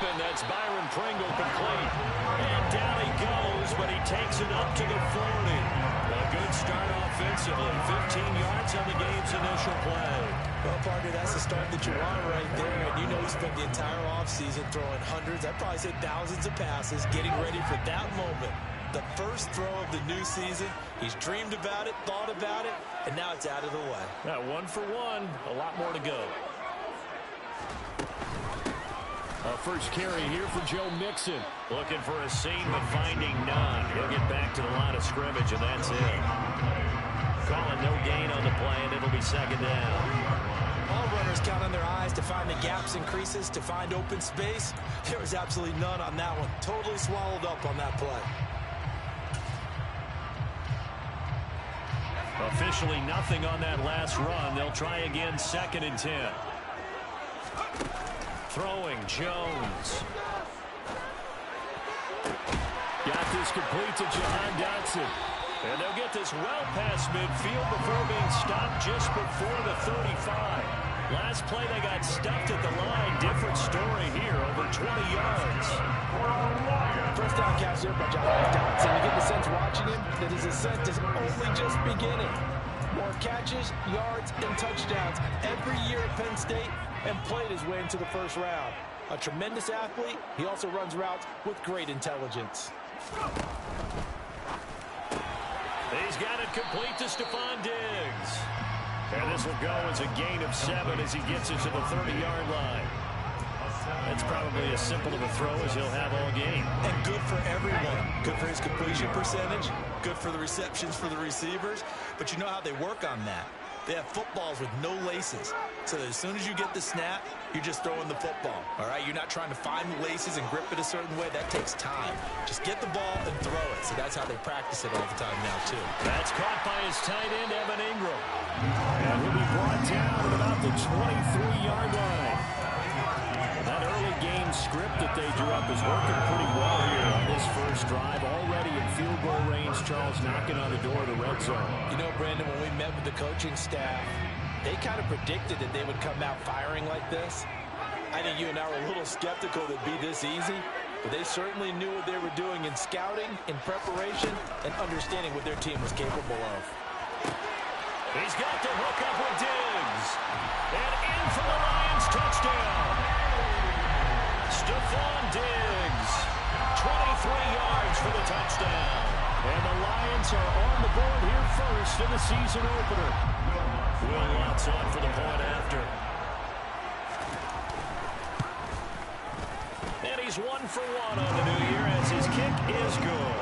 open. That's Byron Pringle complete. And down he goes, but he takes it up to the 40. A good start offensively. 15 yards on the game's initial play. Well, partner, that's the start that you want right there. And you know he spent the entire offseason throwing hundreds, I'd probably say thousands of passes, getting ready for that moment. The first throw of the new season. He's dreamed about it, thought about it, and now it's out of the way. Now 1 for 1. A lot more to go. A first carry here for Joe Mixon. Looking for a seam, but finding none. He'll get back to the line of scrimmage, and that's it. Calling no gain on the play, and it'll be second down. All runners count on their eyes to find the gaps and creases, to find open space. There was absolutely none on that one. Totally swallowed up on that play. Officially nothing on that last run. They'll try again, 2nd and 10. Throwing, Jones. Got this complete to Jahan Dotson. And they'll get this well past midfield before being stopped just before the 35. Last play they got stuffed at the line. Different story here, over 20 yards. First down catch there by Jahan Dotson. You get the sense watching him that his ascent is only just beginning. More catches, yards, and touchdowns every year at Penn State, and played his way into the first round. A tremendous athlete, he also runs routes with great intelligence. He's got it complete to Stephon Diggs. And this will go as a gain of 7 as he gets it to the 30-yard line. That's probably as simple of a throw as he'll have all game. And good for everyone. Good for his completion percentage. Good for the receptions for the receivers. But you know how they work on that. They have footballs with no laces. So that as soon as you get the snap, you're just throwing the football. All right? You're not trying to find the laces and grip it a certain way. That takes time. Just get the ball and throw it. So that's how they practice it all the time now, too. That's caught by his tight end, Evan Ingram. And he'll be brought down at about the 23-yard line. That early game script that they drew up is working pretty well here on this first drive. Already in field goal range, Charles knocking on the door of the red zone. You know, Brandon, when we met with the coaching staff, they kind of predicted that they would come out firing like this. I think you and I were a little skeptical that it'd be this easy, but they certainly knew what they were doing in scouting, in preparation, and understanding what their team was capable of. He's got the hook up with Diggs. And in for the Lions touchdown. Stephon Diggs, 23 yards for the touchdown. And the Lions are on the board here first in the season opener. Will Lutz on for the point after. And he's 1 for 1 on the new year as his kick is good.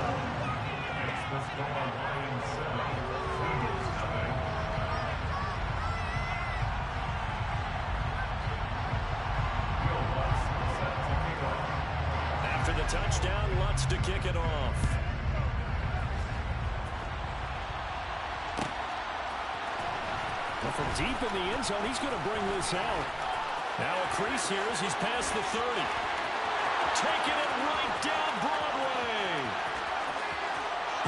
After the touchdown, Lutz to kick it off. Well, from deep in the end zone, he's going to bring this out. Now a crease here as he's past the 30. Taking it right down Broadway.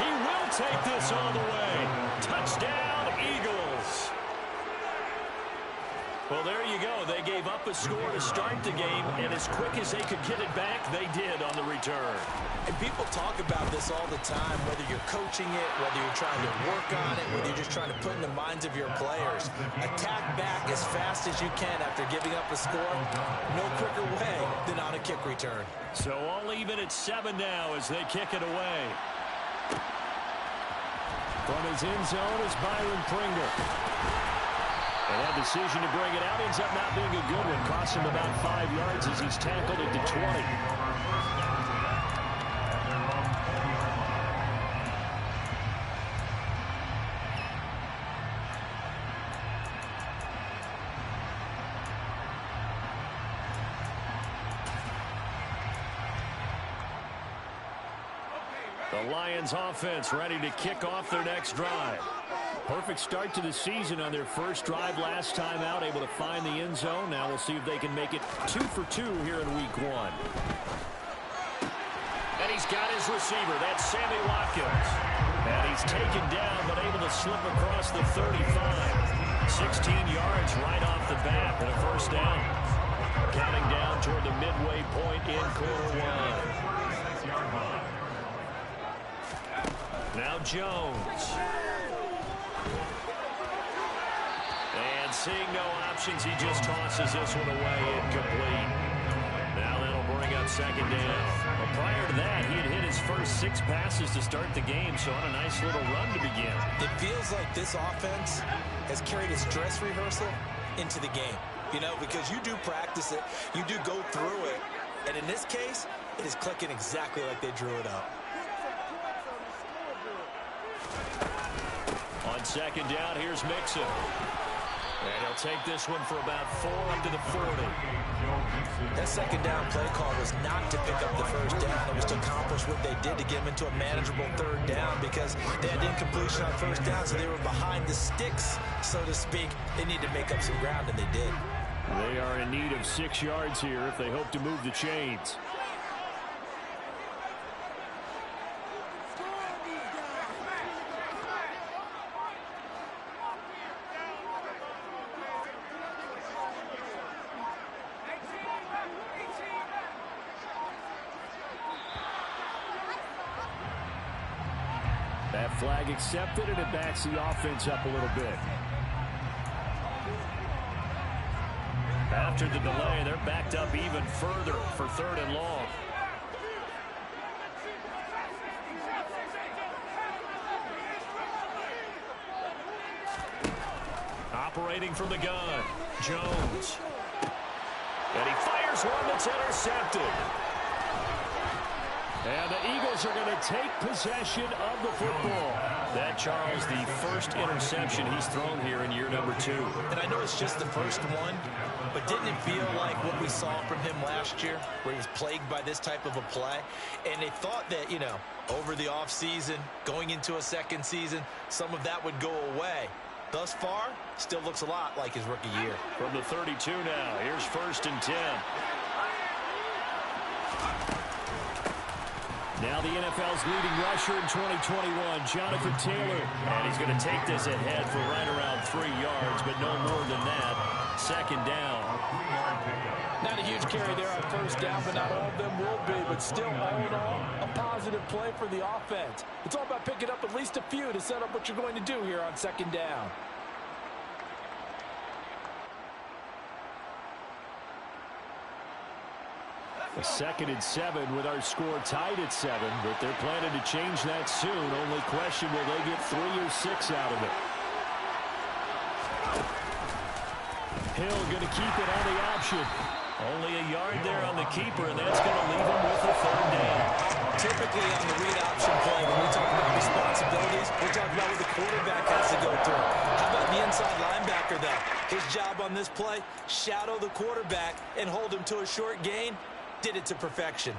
He will take this all the way. Touchdown, Eagles. Well, there you go. They gave up a score to start the game, and as quick as they could get it back, they did on the return. And people talk about this all the time, whether you're coaching it, whether you're trying to work on it, whether you're just trying to put in the minds of your players. Attack back as fast as you can after giving up a score. No quicker way than on a kick return. So all even at 7 now as they kick it away. From his end zone is Byron Pringle. And that decision to bring it out ends up not being a good one. Costs him about 5 yards as he's tackled at the 20. The Lions offense ready to kick off their next drive. Perfect start to the season on their first drive last time out, able to find the end zone. Now we'll see if they can make it 2 for 2 here in week 1. And he's got his receiver. That's Sammy Watkins. And he's taken down, but able to slip across the 35. 16 yards right off the bat and a first down. Counting down toward the midway point in quarter one. Now Jones. And seeing no options, he just tosses this one away incomplete. Now that'll bring up second down. Well, prior to that, he had hit his first 6 passes to start the game, so on a nice little run to begin. It feels like this offense has carried its dress rehearsal into the game. You know, because you do practice it, you do go through it, and in this case, it is clicking exactly like they drew it up. On second down, here's Mixon. And he'll take this one for about 4 up to the 40. That second down play call was not to pick up the first down. It was to accomplish what they did to get them into a manageable third down because they had incompletion on first down, so they were behind the sticks, so to speak. They needed to make up some ground, and they did. They are in need of 6 yards here if they hope to move the chains. That flag accepted, and it backs the offense up a little bit. After the delay, they're backed up even further for 3rd and long. Operating from the gun, Jones. And he fires one that's intercepted. And the Eagles are going to take possession of the football. That, Charles, the first interception he's thrown here in year number 2. And I know it's just the first one, but didn't it feel like what we saw from him last year, where he was plagued by this type of a play? And they thought that, you know, over the offseason, going into a second season, some of that would go away. Thus far, still looks a lot like his rookie year. From the 32 now, here's 1st and 10. Now the NFL's leading rusher in 2021, Jonathan Taylor. And he's going to take this ahead for right around 3 yards, but no more than that. Second down. Not a huge carry there on first down, but not all of them will be. But still, all in all, a positive play for the offense. It's all about picking up at least a few to set up what you're going to do here on second down. A 2nd and 7 with our score tied at 7, but they're planning to change that soon. Only question, will they get 3 or 6 out of it? Hill going to keep it on the option. Only a yard there on the keeper, and that's going to leave him with a 3rd down. Typically on the read option play, when we talk about responsibilities, we're talking about what the quarterback has to go through. How about the inside linebacker, though? His job on this play, shadow the quarterback and hold him to a short gain. Did it to perfection.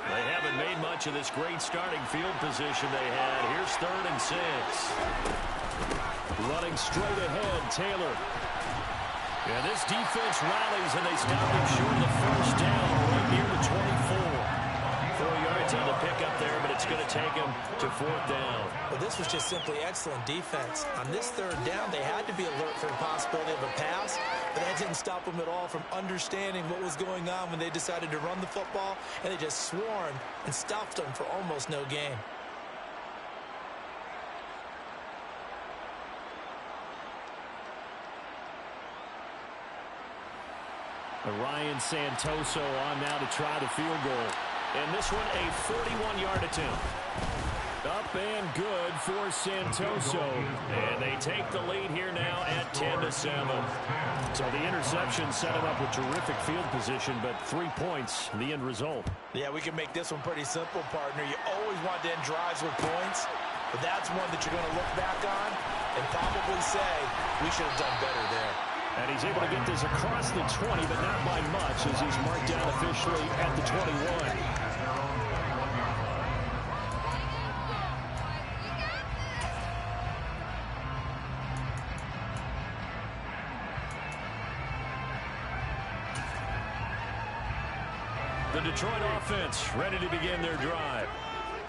They haven't made much of this great starting field position they had. Here's 3rd and 6. Running straight ahead, Taylor. Yeah, this defense rallies, and they stop him short of the first down right near the 24. 4 yards on the pickup there, but it's going to take him to 4th down. Well, this was just simply excellent defense. On this 3rd down, they had to be alert for the possibility of a pass, but that didn't stop them at all from understanding what was going on when they decided to run the football, and they just swarmed and stuffed them for almost no gain. Ryan Santoso on now to try the field goal. And this one a 41-yard attempt. Up and good for Santoso. And they take the lead here now at 10-7. So the interception set him up with terrific field position, but 3 points, the end result. Yeah, we can make this one pretty simple, partner. You always want to end drives with points, but that's one that you're going to look back on and probably say, we should have done better there. And he's able to get this across the 20, but not by much, as he's marked down officially at the 21. The Detroit offense ready to begin their drive.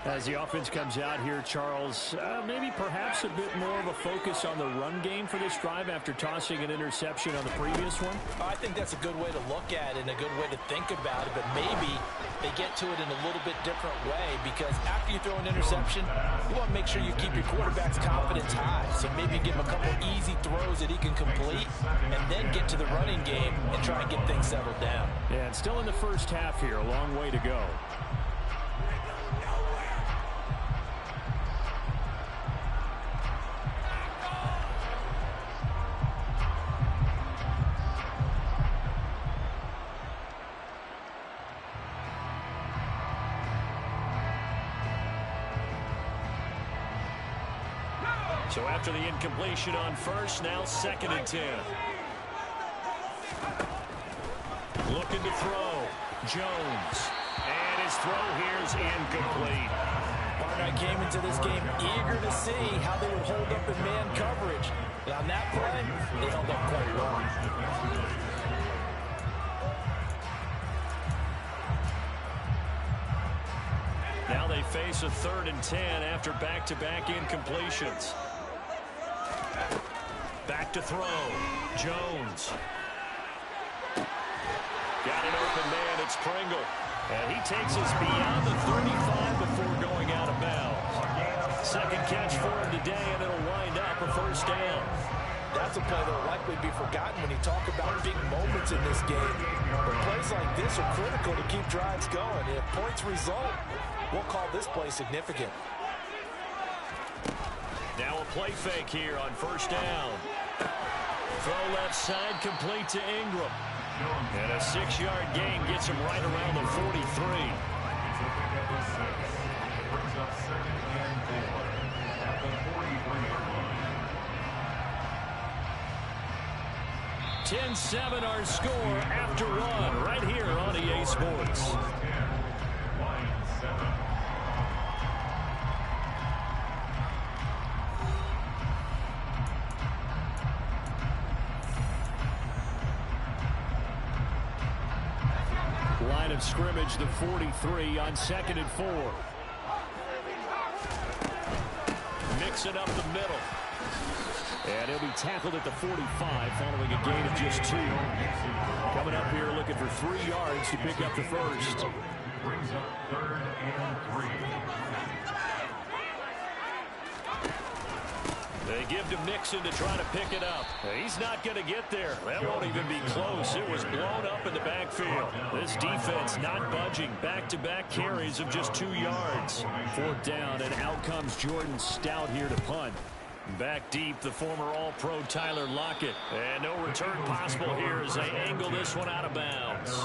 As the offense comes out here, Charles, maybe perhaps a bit more of a focus on the run game for this drive after tossing an interception on the previous one? I think that's a good way to look at it and a good way to think about it, but maybe they get to it in a little bit different way, because after you throw an interception, you want to make sure you keep your quarterback's confidence high. So maybe give him a couple easy throws that he can complete and then get to the running game and try and get things settled down. Yeah, and still in the first half here, a long way to go. So after the incompletion on first, now 2nd and 10. Looking to throw. Jones. And his throw here is incomplete. Barnett came into this game eager to see how they would hold up in man coverage. And on that play, they held up quite well. Now they face a 3rd and 10 after back-to-back incompletions. Back to throw. Jones. Got an open man. It's Pringle. And he takes us beyond the 35 before going out of bounds. Second catch for him today, and it'll wind up a 1st down. That's a play that will likely be forgotten when you talk about big moments in this game. But plays like this are critical to keep drives going. If points result, we'll call this play significant. Now a play fake here on 1st down. Throw left side, complete to Ingram. And a 6-yard gain gets him right around the 43. 10-7 our score after one right here on EA Sports. Line of scrimmage, the 43 on 2nd and 4. Mixing up the middle. And he'll be tackled at the 45 following a gain of just 2. Coming up here looking for 3 yards to pick up the first. Brings up 3rd and 3. They give to Mixon to try to pick it up. He's not going to get there. That won't even be close. It was blown up in the backfield. This defense not budging. Back-to-back carries of just 2 yards. 4th down, and out comes Jordan Stout here to punt. Back deep, the former All-Pro Tyler Lockett. And no return possible here as they angle this one out of bounds.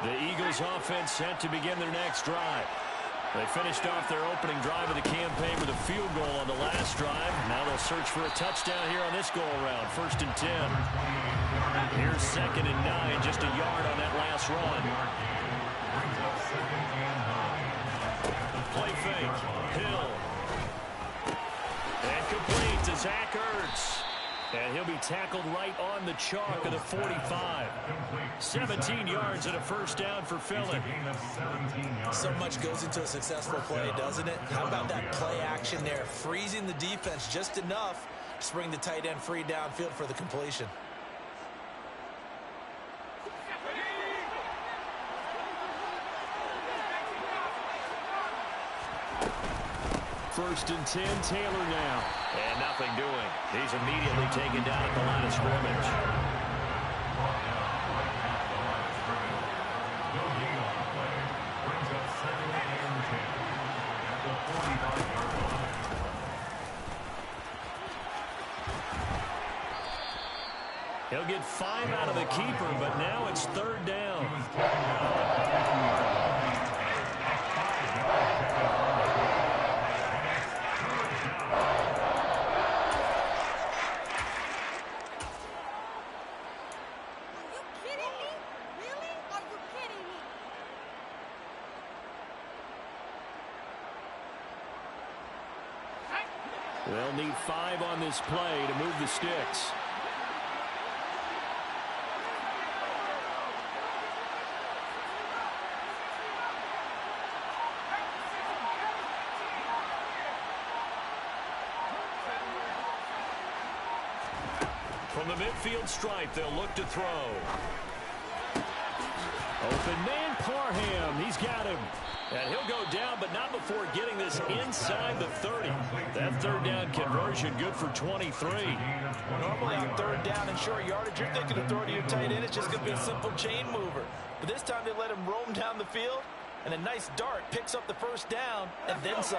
The Eagles offense set to begin their next drive. They finished off their opening drive of the campaign with a field goal on the last drive. Now they'll search for a touchdown here on this go-around. 1st and 10. Here's 2nd and 9, just a yard on that last run. Play fake. Hill. And complete to Zach Ertz. And he'll be tackled right on the chalk of the 45. 17 yards and a 1st down for Philly. So much goes into a successful play, doesn't it? How about that play action there? Freezing the defense just enough to bring the tight end free downfield for the completion. First and 10, Taylor now. And nothing doing. He's immediately taken down at the line of scrimmage. He'll get 5 out of the keeper, but now it's third down. They'll need 5 on this play to move the sticks. From the midfield stripe, they'll look to throw. Open man, Parham. He's got him. And he'll go down, but not before getting this inside the 30. That third down conversion good for 23. Normally on third down and short yardage, you're thinking of throwing to your tight end. It's just going to be a simple chain mover. But this time they let him roam down the field, and a nice dart picks up the first down and then some.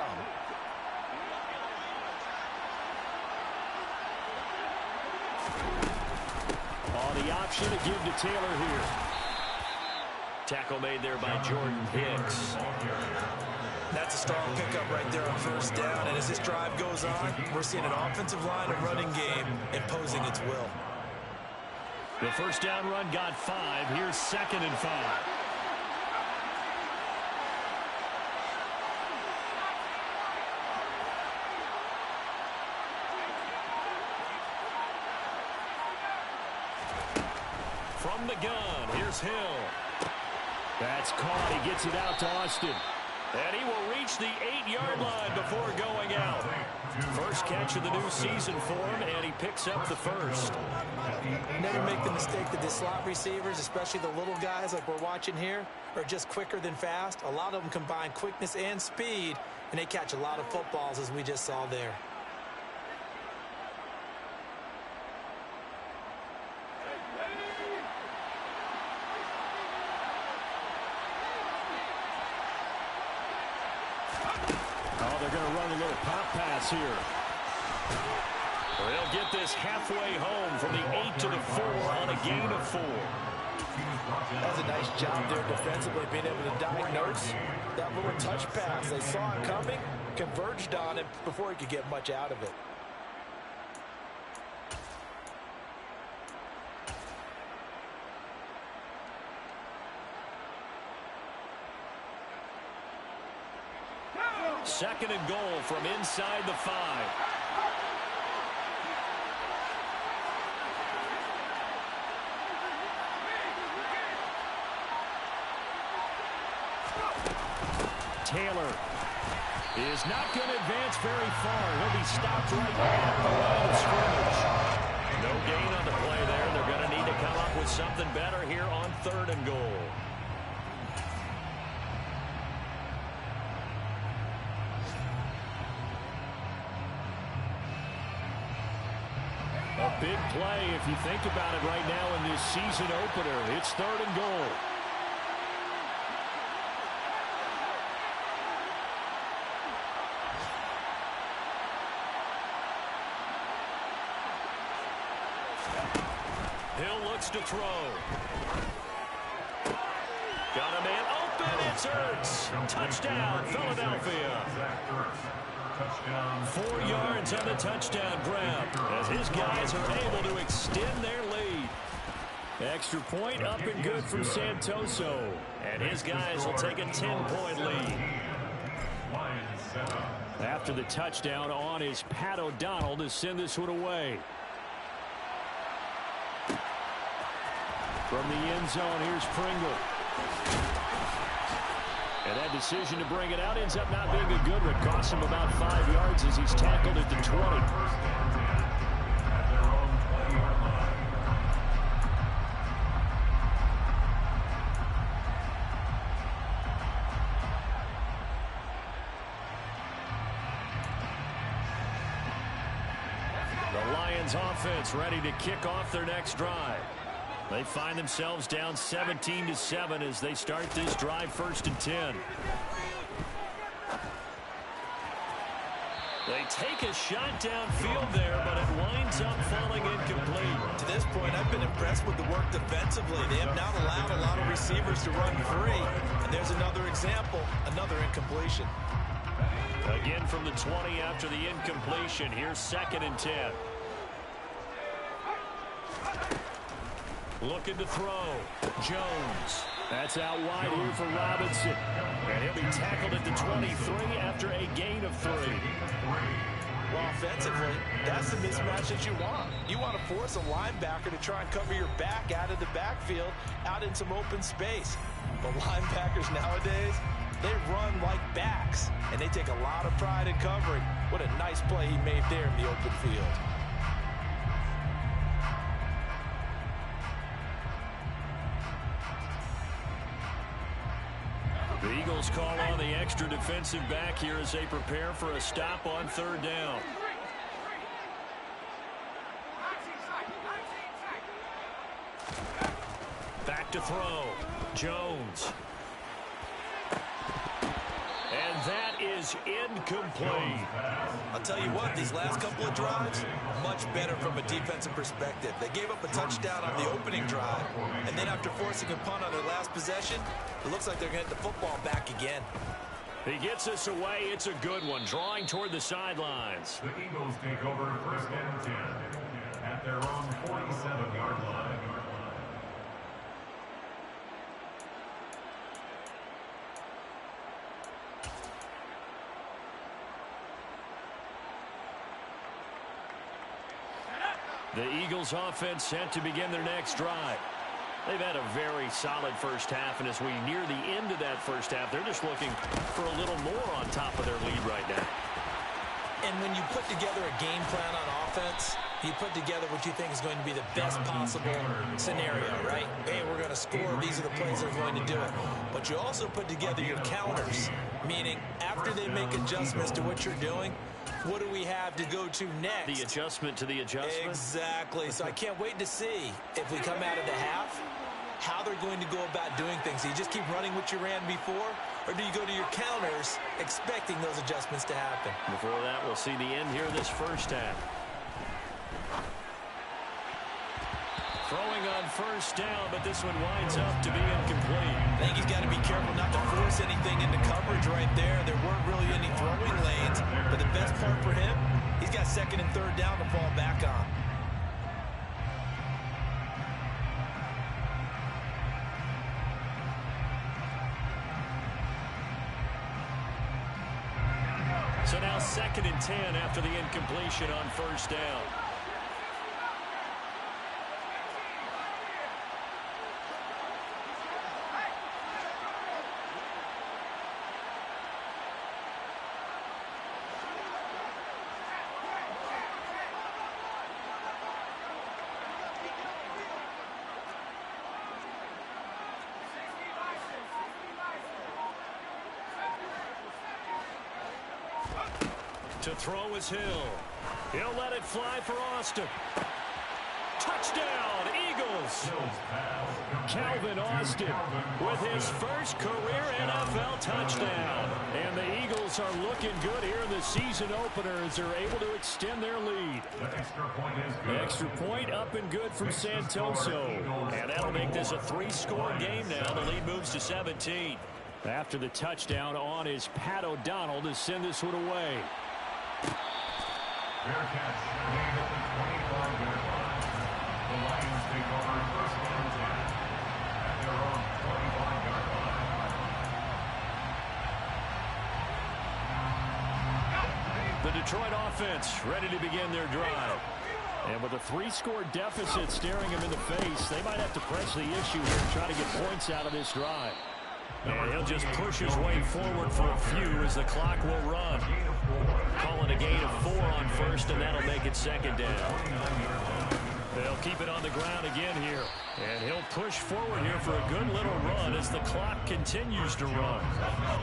The option to give to Taylor here. Tackle made there by Jordan Hicks. That's a strong pickup right there on first down. And as this drive goes on, we're seeing an offensive line and running game imposing its will. The first down run got 5. Here's 2nd and 5. From the gun, here's Hill. That's caught. He gets it out to Austin. And he will reach the 8-yard line before going out. First catch of the new season for him, and he picks up the first. Never make the mistake that the slot receivers, especially the little guys like we're watching here, are just quicker than fast. A lot of them combine quickness and speed, and they catch a lot of footballs, as we just saw there. They're going to run a little pop pass here. They'll get this halfway home from the 8 to the 4 on a gain of 4. That's a nice job there defensively, being able to diagnose that little touch pass. They saw it coming, converged on it before he could get much out of it. Second and goal from inside the 5. Taylor is not going to advance very far. He'll be stopped right at the line of scrimmage. No gain on the play there. They're going to need to come up with something better here on 3rd and goal. A big play if you think about it right now in this season opener. It's 3rd and goal. Hill looks to throw. Got a man open. It's Ertz. Touchdown, Philadelphia. 4 yards on the touchdown grab as his guys are able to extend their lead. Extra point up and good from Santoso. And his guys will take a 10-point lead. After the touchdown on is Pat O'Donnell to send this one away. From the end zone, here's Pringle. And that decision to bring it out ends up not being a good one. Costs him about 5 yards as he's tackled at the 20. The Lions offense ready to kick off their next drive. They find themselves down 17-7 as they start this drive 1st and 10. They take a shot downfield there, but it winds up falling incomplete. To this point, I've been impressed with the work defensively. They have not allowed a lot of receivers to run free. And there's another example, another incompletion. Again from the 20 after the incompletion. Here's 2nd and 10. Looking to throw. Jones. That's out wide here for Robinson. And he'll be tackled at the 23 after a gain of 3. Well, offensively, that's the mismatch that you want. You want to force a linebacker to try and cover your back out of the backfield, out in some open space. But linebackers nowadays, they run like backs, and they take a lot of pride in covering. What a nice play he made there in the open field. The Eagles call on the extra defensive back here as they prepare for a stop on 3rd down. Back to throw. Jones. And that is incomplete. I'll tell you what, these last couple of drives, much better from a defensive perspective. They gave up a touchdown on the opening drive, and then after forcing a punt on their last possession, it looks like they're going to get the football back again. He gets us away. It's a good one, drawing toward the sidelines. The Eagles take over 1st and 10 at their own 47-yard line. The Eagles offense set to begin their next drive. They've had a very solid first half, and as we near the end of that first half, they're just looking for a little more on top of their lead right now. And when you put together a game plan on offense, you put together what you think is going to be the best possible scenario, right? Hey, we're going to score. These are the plays that are going to do it. But you also put together your counters, meaning after they make adjustments to what you're doing, what do we have to go to next? The adjustment to the adjustment? Exactly. So I can't wait to see if we come out of the half, how they're going to go about doing things. Do you just keep running what you ran before, or do you go to your counters expecting those adjustments to happen? Before that, we'll see the end here of this first half. Throwing on 1st down, but this one winds up to be incomplete. I think he's got to be careful not to force anything into coverage right there. There weren't really any throwing lanes, but the best part for him, he's got 2nd and 3rd down to fall back on. So now 2nd and 10 after the incompletion on 1st down. To throw is Hill. He'll let it fly for Austin. Touchdown, Eagles. Calvin Austin with his first career NFL touchdown. And the Eagles are looking good here in the season opener as they're able to extend their lead. The extra point is good. Extra point up and good from Santoso. And that'll make this a 3-score game now. The lead moves to 17. After the touchdown on is Pat O'Donnell to send this one away. Fair catch made at the 25-yard line. The Lions take over 1st and 10 at their own 25-yard line. The Detroit offense ready to begin their drive. And with a 3-score deficit staring him in the face, they might have to press the issue here and try to get points out of this drive. And he'll just push his way forward for a few as the clock will run. Calling a gain of 4 on 1st, and that'll make it 2nd down. They'll keep it on the ground again here. And he'll push forward here for a good little run as the clock continues to run.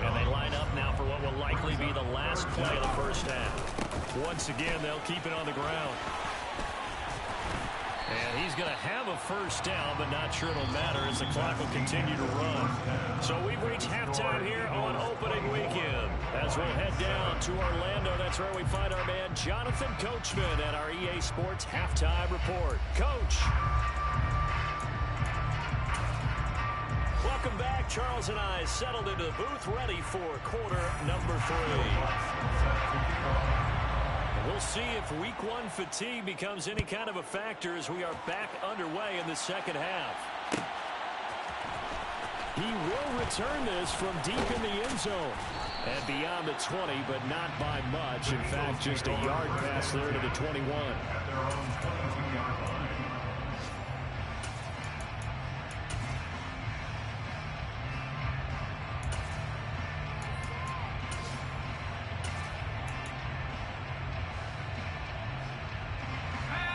And they line up now for what will likely be the last play of the first half. Once again, they'll keep it on the ground. And he's going to have a first down, but not sure it'll matter as the clock will continue to run. So we've reached halftime here on opening weekend. As we'll head down to Orlando, that's where we find our man Jonathan Coachman at our EA Sports Halftime Report. Coach. Welcome back. Charles and I settled into the booth, ready for quarter number 3. We'll see if week 1 fatigue becomes any kind of a factor as we are back underway in the second half. He will return this from deep in the end zone. And beyond the 20, but not by much. In fact, just a yard pass there to the 21. At their own 22-yard line.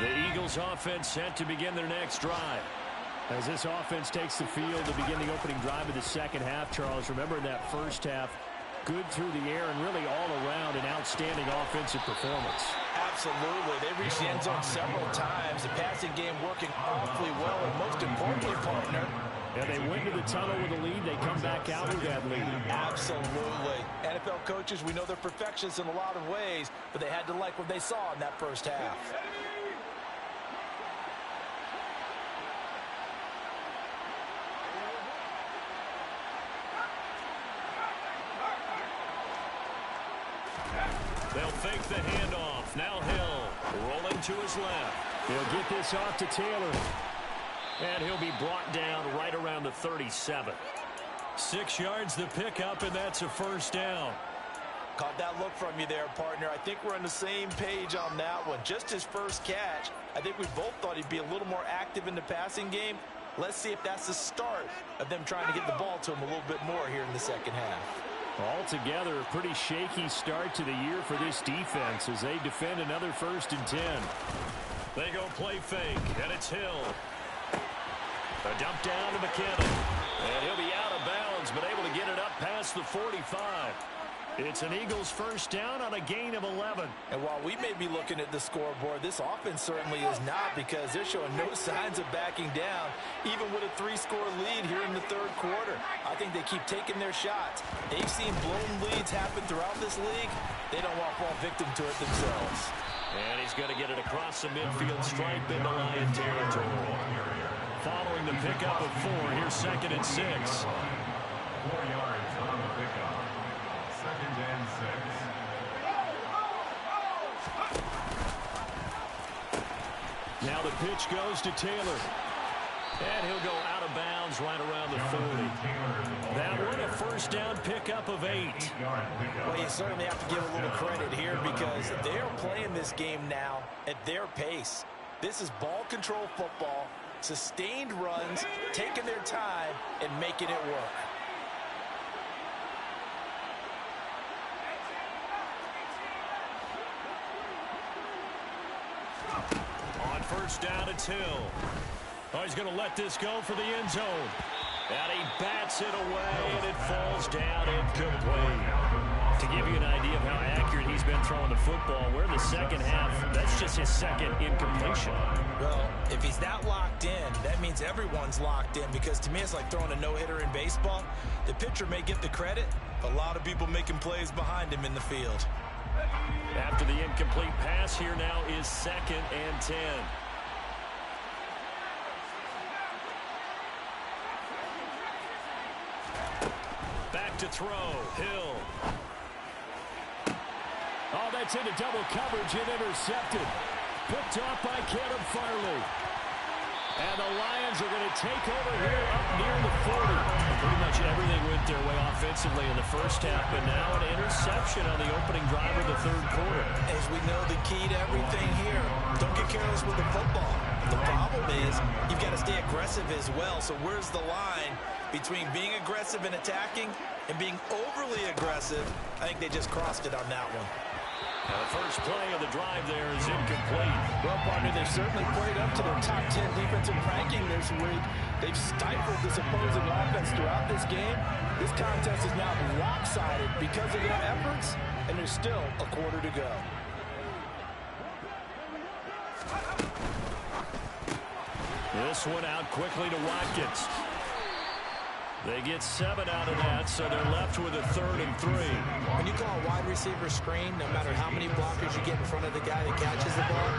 The Eagles offense set to begin their next drive. As this offense takes the field to begin the opening drive of the second half, Charles, remember in that first half, good through the air and really all around an outstanding offensive performance. Absolutely. They reached the end zone several times. The passing game working awfully well, and most importantly, partner, yeah, they went to the tunnel with a lead. They come back out with that lead. Absolutely. NFL coaches, we know they're perfectionists in a lot of ways, but they had to like what they saw in that first half. They'll fake the handoff. Now Hill rolling to his left. He'll get this off to Taylor. And he'll be brought down right around the 37. 6 yards the pickup, and that's a first down. Caught that look from you there, partner. I think we're on the same page on that one. Just his first catch. I think we both thought he'd be a little more active in the passing game. Let's see if that's the start of them trying to get the ball to him a little bit more here in the second half. Altogether, a pretty shaky start to the year for this defense as they defend another 1st and 10. They go play fake, and it's Hill. A dump down to McKinnon. And he'll be out of bounds, but able to get it up past the 45. It's an Eagles first down on a gain of 11. And while we may be looking at the scoreboard, this offense certainly is not, because they're showing no signs of backing down, even with a 3-score lead here in the third quarter. I think they keep taking their shots. They've seen blown leads happen throughout this league. They don't want to fall victim to it themselves. And he's going to get it across the midfield stripe into Lion territory. Following the pickup of 4, here's 2nd and 6. 4 yards on the pickup. 2nd and 6. Now the pitch goes to Taylor. And he'll go out of bounds right around the 40. That one a first down pickup of 8. Well, you certainly have to give a little credit here, because they are playing this game now at their pace. This is ball control football, sustained runs, taking their time, and making it work. On first down, it's Hill. Oh, he's going to let this go for the end zone. And he bats it away, and it falls down incomplete. To give you an idea of how accurate he's been throwing the football, we're in the second half. That's just his 2nd incompletion. Well, if he's that locked in, that means everyone's locked in, because to me it's like throwing a no-hitter in baseball. The pitcher may get the credit, a lot of people making plays behind him in the field. After the incomplete pass, here now is 2nd and 10. Back to throw. Hill. Oh, that's into double coverage and intercepted. Picked off by Caleb Farley. And the Lions are going to take over here up near the 40. Pretty much everything went their way offensively in the first half, but now an interception on the opening drive of the third quarter. As we know, the key to everything here, don't get careless with the football. The problem is you've got to stay aggressive as well. So where's the line between being aggressive and attacking and being overly aggressive? I think they just crossed it on that one. Now the first play of the drive there is incomplete. Well, partner, they've certainly played up to their top 10 defensive ranking this week. They've stifled this opposing offense throughout this game. This contest is now lopsided because of their efforts, and there's still a quarter to go. This one out quickly to Watkins. They get 7 out of that, so they're left with a 3rd and 3. When you call a wide receiver screen, no matter how many blockers you get in front of the guy that catches the ball,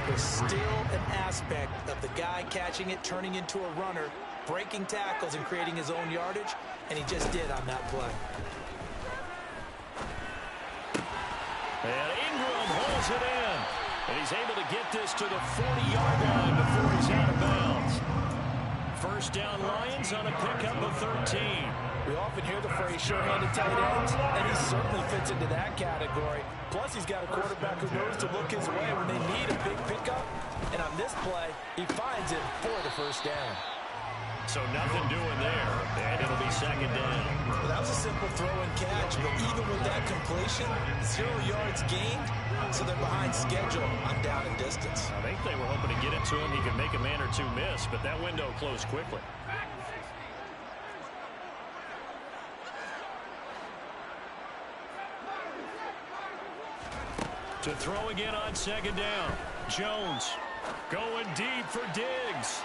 there's still an aspect of the guy catching it, turning into a runner, breaking tackles and creating his own yardage, and he just did on that play. And Ingram holds it in. And he's able to get this to the 40-yard line before he's out of bounds. First down Lions on a pickup of 13. We often hear the phrase sure-handed tight ends, and he certainly fits into that category. Plus, he's got a quarterback who knows to look his way when they need a big pickup. And on this play, he finds it for the first down. So nothing doing there, and it'll be second down. Well, that was a simple throw and catch, but even with that completion, 0 yards gained, so they're behind schedule on down and distance. I think they were hoping to get it to him. He could make a man or two miss, but that window closed quickly. To throw again on second down. Jones going deep for Diggs.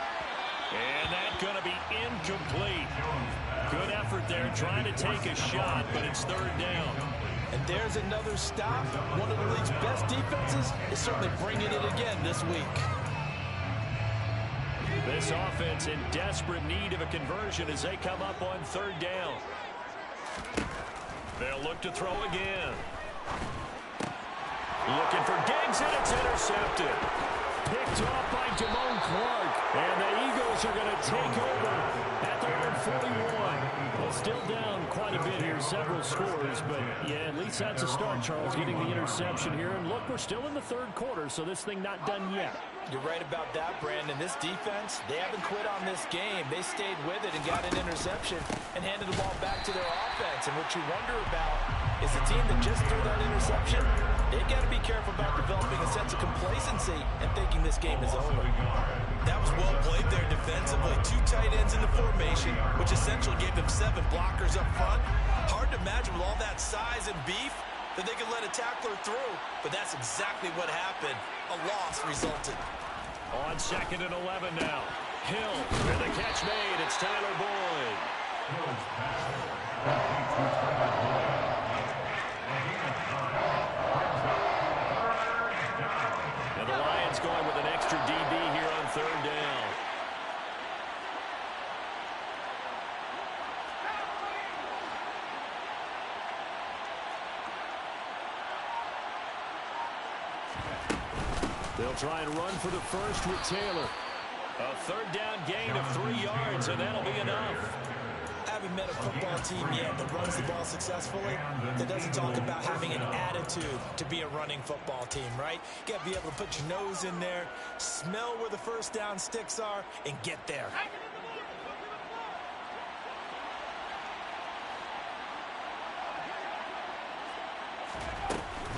And that's going to be incomplete. Good effort there trying to take a shot, but it's 3rd down. And there's another stop. One of the league's best defenses is certainly bringing it again this week. This offense in desperate need of a conversion as they come up on 3rd down. They'll look to throw again. Looking for Diggs, and it's intercepted. Picked off by Damone Clark. And the Eagles are going to take over at their own 41. Well, still down quite a bit here, several scores. But, yeah, at least that's a start, Charles, getting the interception here. And, look, we're still in the 3rd quarter, so this thing not done yet. You're right about that, Brandon. This defense, they haven't quit on this game. They stayed with it and got an interception and handed the ball back to their offense. And what you wonder about is the team that just threw that interception, they've got to be careful about developing a sense of complacency and thinking this game is over. That was well played there defensively. 2 tight ends in the formation, which essentially gave them 7 blockers up front. Hard to imagine with all that size and beef that they could let a tackler through, but that's exactly what happened. A loss resulted. On 2nd and 11 now. Hill, and the catch made. It's Tyler Boyd. And the Lions going with an extra DB here on 3rd down. They'll try and run for the first with Taylor. A 3rd down gain of 3 yards, and that'll be enough. I haven't met a football team yet that runs the ball successfully that doesn't talk about having an attitude to be a running football team, right? You got to be able to put your nose in there, smell where the first down sticks are, and get there.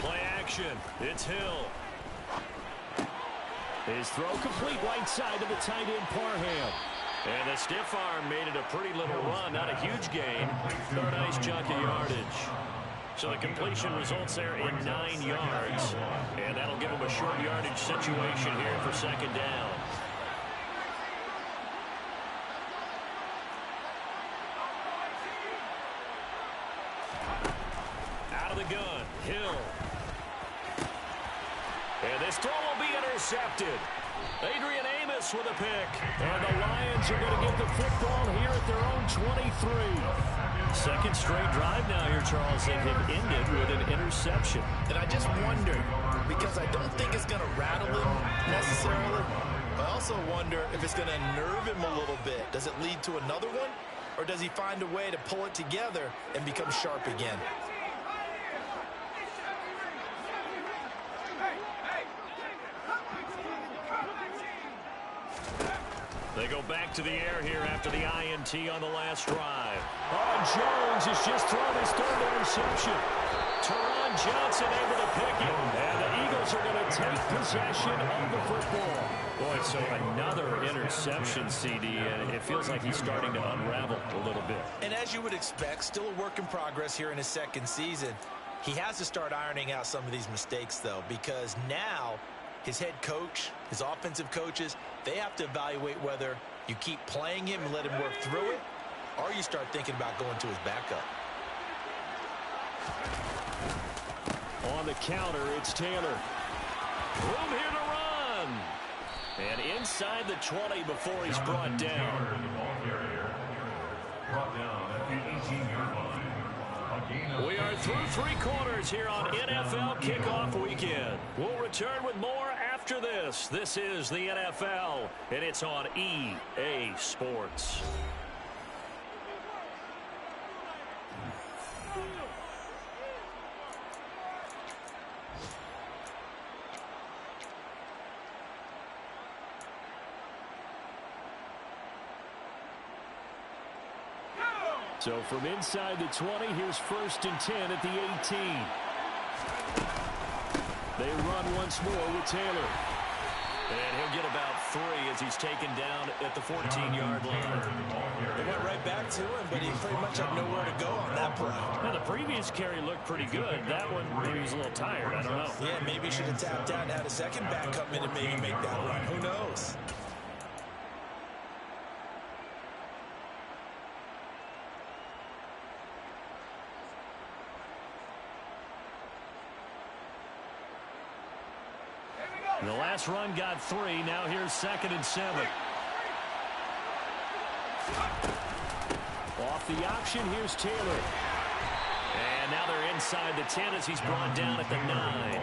Play action. It's Hill. His throw complete right side to the tight end Parham. And the stiff arm made it a pretty little run. Not a huge gain, but a nice chunk of yardage. So the completion results there in 9 yards. And that'll give him a short yardage situation here for second down. Out of the gun, Hill. And this throw will be intercepted. Adrian Amos with a pick. And the Lions are going to get the football here at their own 23. Second straight drive now here, Charles. They have ended with an interception. And I just wonder, because I don't think it's going to rattle him necessarily, I also wonder if it's going to nerve him a little bit. Does it lead to another one? Or does he find a way to pull it together and become sharp again? They go back to the air here after the INT on the last drive. Jones has just thrown his 3rd interception. Teron Johnson able to pick it. And the Eagles are going to take possession of the football. Boy, so another interception, CD, and it feels like he's starting to unravel a little bit. And as you would expect, still a work in progress here in his 2nd season. He has to start ironing out some of these mistakes, though, because now his head coach, his offensive coaches, they have to evaluate whether you keep playing him and let him work through it, or you start thinking about going to his backup. On the counter, it's Taylor. Room here to run. And inside the 20 before he's brought down. We are through 3 quarters here on NFL Kickoff Weekend. We'll return with more after this. This is the NFL, and it's on EA Sports. So from inside the 20, here's 1st and 10 at the 18. They run once more with Taylor. And he'll get about 3 as he's taken down at the 14-yard line. They went right back to him, but he pretty much had nowhere to go on that play. Now, the previous carry looked pretty good. That one, maybe he was a little tired. I don't know. Yeah, maybe he should have tapped out and had a second back come in and maybe make that run. Who knows? The last run got 3. Now here's 2nd and 7. Off the option, here's Taylor. And now they're inside the 10 as he's brought down at the 9.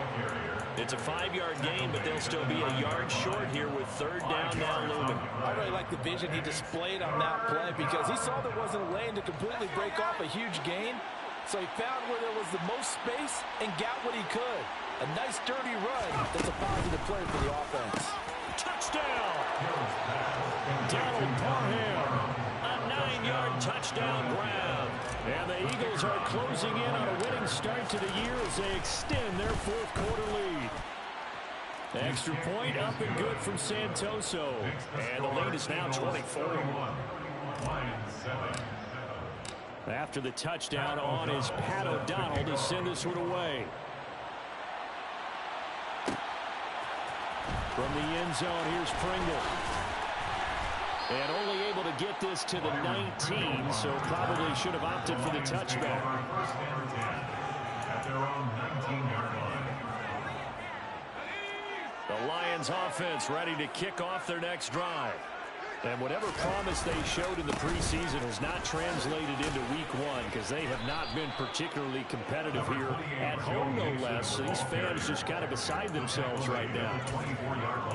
It's a 5-yard gain, but they'll still be a yard short here with 3rd down now looming. I really like the vision he displayed on that play because he saw there wasn't a lane to completely break off a huge gain. So he found where there was the most space and got what he could. A nice dirty run that's a positive play for the offense. Touchdown! Donald Parham. A 9-yard touchdown grab. And the Eagles are closing in on a winning start to the year as they extend their 4th quarter lead. Extra point up and good from Santoso. And the lead is now 24. After the touchdown on is Pat O'Donnell to send this one away. From the end zone, here's Pringle. And only able to get this to the 19, so probably should have opted for the touchback. The Lions offense ready to kick off their next drive. And whatever promise they showed in the preseason has not translated into week 1 because they have not been particularly competitive here at home, no less. So these fans just kind of beside themselves right now.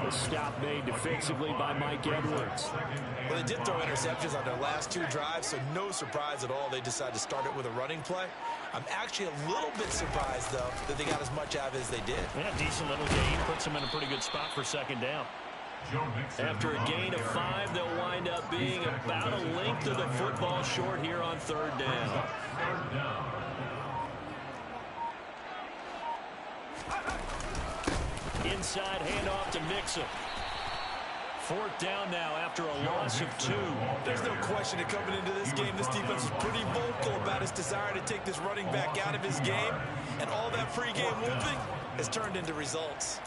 The stop made defensively by Mike Edwards. Well, they did throw interceptions on their last 2 drives, so no surprise at all they decided to start it with a running play. I'm actually a little bit surprised, though, that they got as much out of it as they did. Yeah, decent little gain. Puts them in a pretty good spot for 2nd down. After a gain of 5, they'll wind up being about a length of the football short here on 3rd down. Inside handoff to Mixon. 4th down now after a loss of 2. There's no question that coming into this game, this defense is pretty vocal about its desire to take this running back out of his game. And all that pregame whooping has turned into results.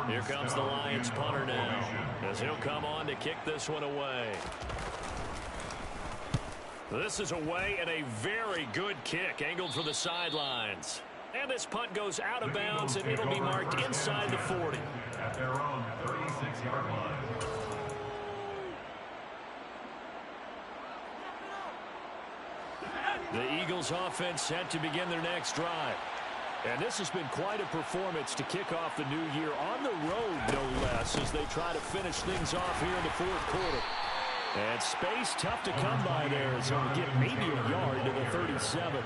Here comes the Lions punter now as he'll come on to kick this one away. This is away and a very good kick angled for the sidelines. And this punt goes out of bounds and it'll be marked inside the 40. At their own 36-yard line. The Eagles offense set to begin their next drive. And this has been quite a performance to kick off the new year on the road, no less, as they try to finish things off here in the 4th quarter. And space tough to come by there as they'll get maybe a yard to the 37.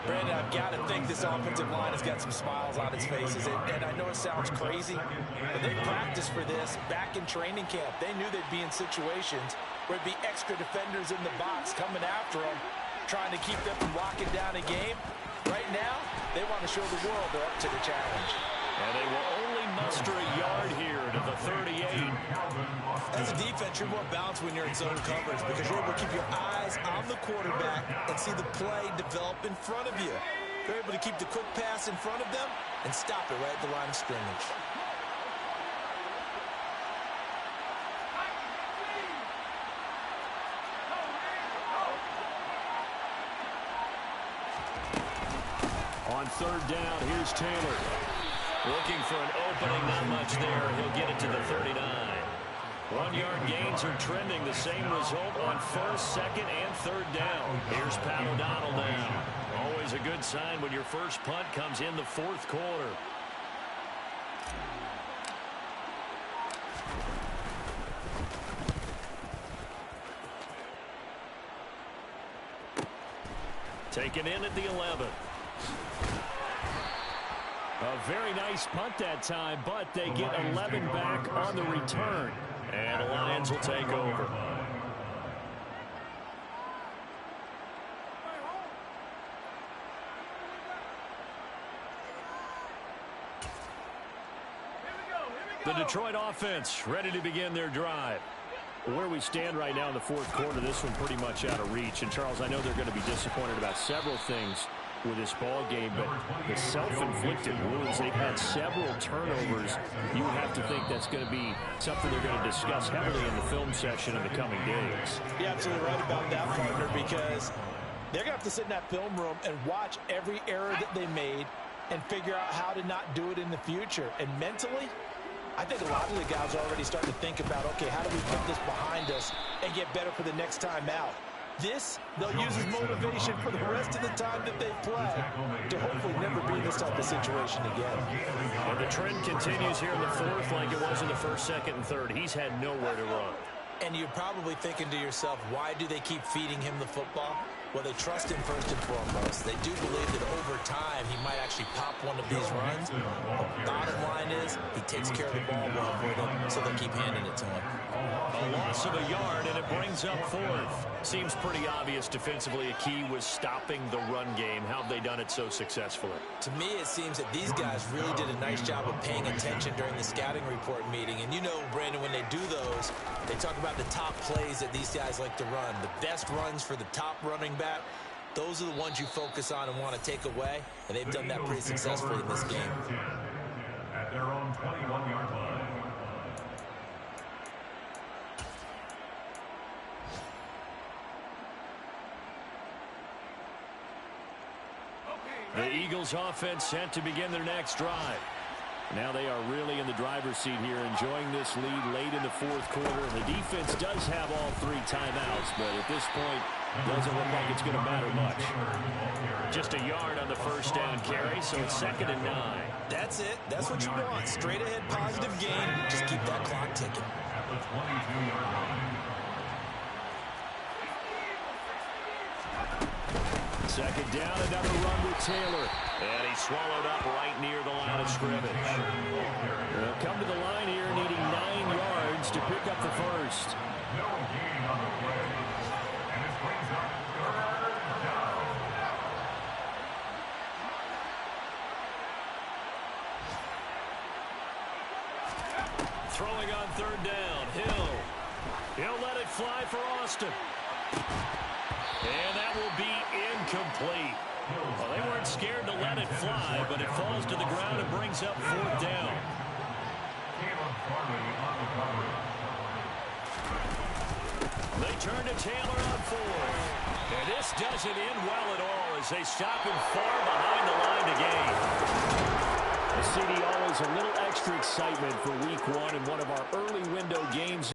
Brandon, I've got to think this offensive line has got some smiles on its faces. And I know it sounds crazy, but they practiced for this back in training camp. They knew they'd be in situations where there'd be extra defenders in the box coming after them, trying to keep them from locking down a game. Right now, they want to show the world they're up to the challenge. And they will only muster a yard here to the 38. As a defense, you're more balanced when you're in zone coverage because you're able to keep your eyes on the quarterback and see the play develop in front of you. They're able to keep the quick pass in front of them and stop it right at the line of scrimmage. On third down, here's Taylor. Looking for an opening, not much there. He'll get it to the 39. 1-yard gains are trending. The same result on first, second, and third down. Here's Pat O'Donnell now. Always a good sign when your first punt comes in the fourth quarter. Taken in at the 11. A very nice punt that time, but they get 11 back on the return. And the Lions will take over. The Detroit offense ready to begin their drive. Where we stand right now in the fourth quarter, this one pretty much out of reach. And, Charles, I know they're going to be disappointed about several things with this ball game, but the self-inflicted wounds, they've had several turnovers. You have to think that's going to be something they're going to discuss heavily in the film session in the coming days. You're absolutely right about that, partner, because they're going to have to sit in that film room and watch every error that they made and figure out how to not do it in the future. And mentally, I think a lot of the guys are already starting to think about, okay, how do we put this behind us and get better for the next time out? This, they'll use as motivation for the rest of the time that they play to hopefully never be in this type of situation again. And the trend continues here in the fourth like it was in the first, second, and third. He's had nowhere to run. And you're probably thinking to yourself, why do they keep feeding him the football? Well, they trust him first and foremost. They do believe that over time he might actually pop one of these runs. The bottom line is he takes care of the ball well for them, so they'll keep handing it to him. A loss of a yard, and it brings up fourth. Seems pretty obvious defensively. A key was stopping the run game. How have they done it so successfully? To me, it seems that these guys really did a nice job of paying attention during the scouting report meeting. And you know, Brandon, when they do those, they talk about the top plays that these guys like to run. The best runs for the top running back, those are the ones you focus on and want to take away. And they've done that pretty successfully in this game. At their own 21-yard line. The Eagles offense set to begin their next drive. Now they are really in the driver's seat here, enjoying this lead late in the fourth quarter. The defense does have all three timeouts, but at this point, doesn't look like it's going to matter much. Just a yard on the first down carry, so it's 2nd and 9. That's it. That's what you want. Straight ahead positive gain. Just keep that clock ticking. At the 22-yard line. Second down, another run with Taylor. And he's swallowed up right near the line of scrimmage. They'll come to the line here needing 9 yards to pick up the first. No gain on the play. And this brings up 3rd down. Throwing on 3rd down, Hill. He'll let it fly for Austin. And that will be incomplete. Well, they weren't scared to let it fly, but it falls to the ground and brings up 4th down. They turn to Taylor on 4th. And this doesn't end well at all as they stop him far behind the line to gain. CD, always a little extra excitement for week 1 in one of our early window games.